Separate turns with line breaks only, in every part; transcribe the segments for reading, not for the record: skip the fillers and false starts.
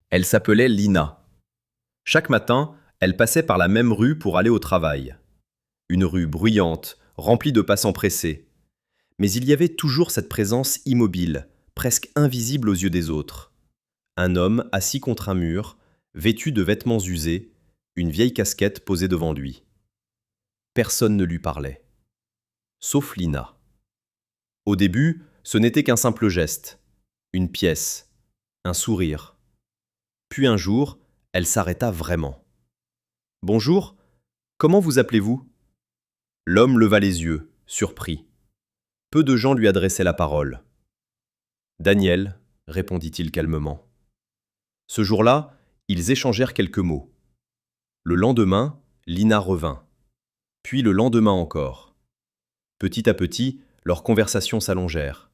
Elle s'appelait Lina. Chaque matin, elle passait par la même rue pour aller au travail. Une rue bruyante, remplie de passants pressés. Mais il y avait toujours cette présence immobile, presque invisible aux yeux des autres. Un homme assis contre un mur, vêtu de vêtements usés, une vieille casquette posée devant lui. Personne ne lui parlait. Sauf Lina. Au début, ce n'était qu'un simple geste, une pièce, un sourire. Puis un jour, elle s'arrêta vraiment. « Bonjour, comment vous appelez-vous » L'homme leva les yeux, surpris. Peu de gens lui adressaient la parole. « Daniel » répondit-il calmement. Ce jour-là, ils échangèrent quelques mots. Le lendemain, Lina revint. Puis le lendemain encore. Petit à petit, leurs conversations s'allongèrent.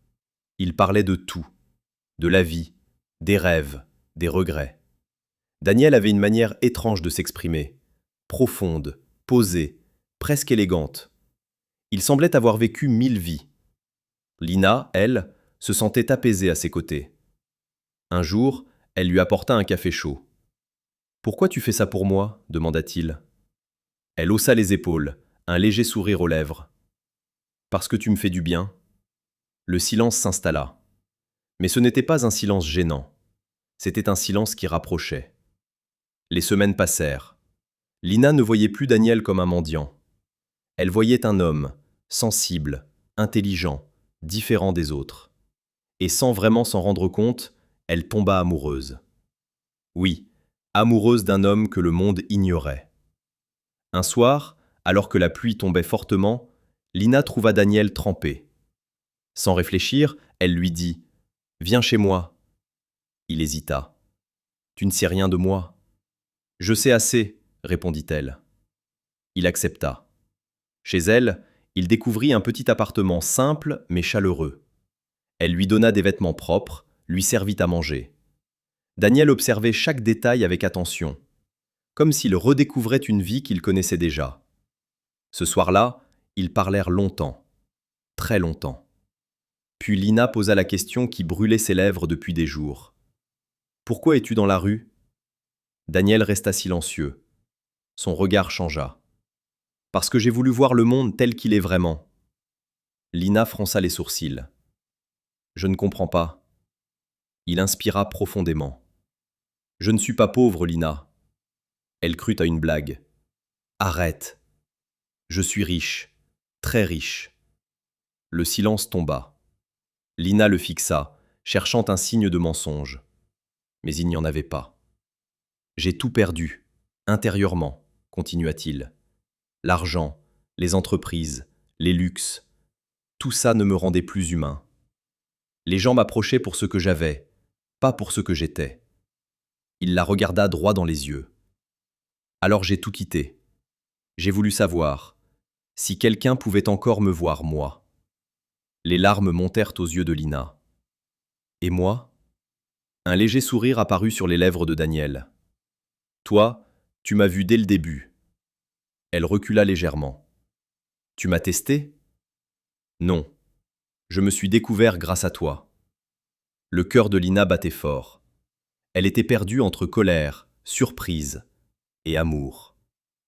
Ils parlaient de tout, de la vie, des rêves, des regrets. Daniel avait une manière étrange de s'exprimer, profonde, posée, presque élégante. Il semblait avoir vécu 1000 vies. Lina, elle, se sentait apaisée à ses côtés. Un jour, elle lui apporta un café chaud. « Pourquoi tu fais ça pour moi » demanda-t-il. Elle haussa les épaules, un léger sourire aux lèvres. « Parce que tu me fais du bien » Le silence s'installa. Mais ce n'était pas un silence gênant. C'était un silence qui rapprochait. Les semaines passèrent. Lina ne voyait plus Daniel comme un mendiant. Elle voyait un homme, sensible, intelligent, différent des autres. Et sans vraiment s'en rendre compte, elle tomba amoureuse. Oui, amoureuse d'un homme que le monde ignorait. Un soir, alors que la pluie tombait fortement, Lina trouva Daniel trempé. Sans réfléchir, elle lui dit « Viens chez moi ». Il hésita. « Tu ne sais rien de moi ». « Je sais assez », répondit-elle. Il accepta. Chez elle, il découvrit un petit appartement simple mais chaleureux. Elle lui donna des vêtements propres, lui servit à manger. Daniel observait chaque détail avec attention, comme s'il redécouvrait une vie qu'il connaissait déjà. Ce soir-là, ils parlèrent longtemps, très longtemps. Puis Lina posa la question qui brûlait ses lèvres depuis des jours. « Pourquoi es-tu dans la rue » Daniel resta silencieux. Son regard changea. « Parce que j'ai voulu voir le monde tel qu'il est vraiment. » Lina fronça les sourcils. « Je ne comprends pas. » Il inspira profondément. « Je ne suis pas pauvre, Lina. » Elle crut à une blague. « Arrête. Je suis riche, très riche. » Le silence tomba. Lina le fixa, cherchant un signe de mensonge. Mais il n'y en avait pas. « J'ai tout perdu, intérieurement, » continua-t-il. « L'argent, les entreprises, les luxes, tout ça ne me rendait plus humain. Les gens m'approchaient pour ce que j'avais, pas pour ce que j'étais. » Il la regarda droit dans les yeux. « Alors j'ai tout quitté. J'ai voulu savoir si quelqu'un pouvait encore me voir, moi. » Les larmes montèrent aux yeux de Lina. « Et moi ?» Un léger sourire apparut sur les lèvres de Daniel. « Toi, tu m'as vu dès le début. » Elle recula légèrement. « Tu m'as testé ?»« Non. Je me suis découvert grâce à toi. » Le cœur de Lina battait fort. Elle était perdue entre colère, surprise et amour.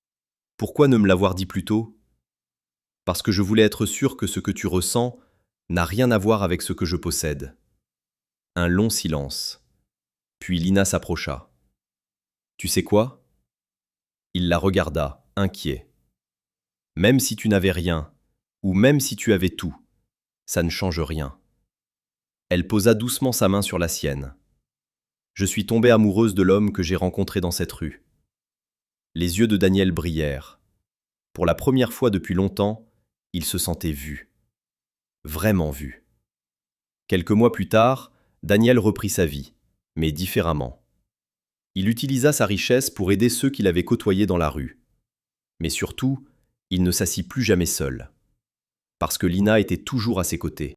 « Pourquoi ne me l'avoir dit plus tôt ?»« Parce que je voulais être sûr que ce que tu ressens n'a rien à voir avec ce que je possède. » Un long silence. Puis Lina s'approcha. « Tu sais quoi ?» Il la regarda, inquiet. « Même si tu n'avais rien, ou même si tu avais tout, ça ne change rien. » Elle posa doucement sa main sur la sienne. « Je suis tombée amoureuse de l'homme que j'ai rencontré dans cette rue. » Les yeux de Daniel brillèrent. Pour la première fois depuis longtemps, il se sentait vu. Vraiment vu. Quelques mois plus tard, Daniel reprit sa vie, mais différemment. Il utilisa sa richesse pour aider ceux qu'il avait côtoyés dans la rue. Mais surtout, il ne s'assit plus jamais seul. Parce que Lina était toujours à ses côtés.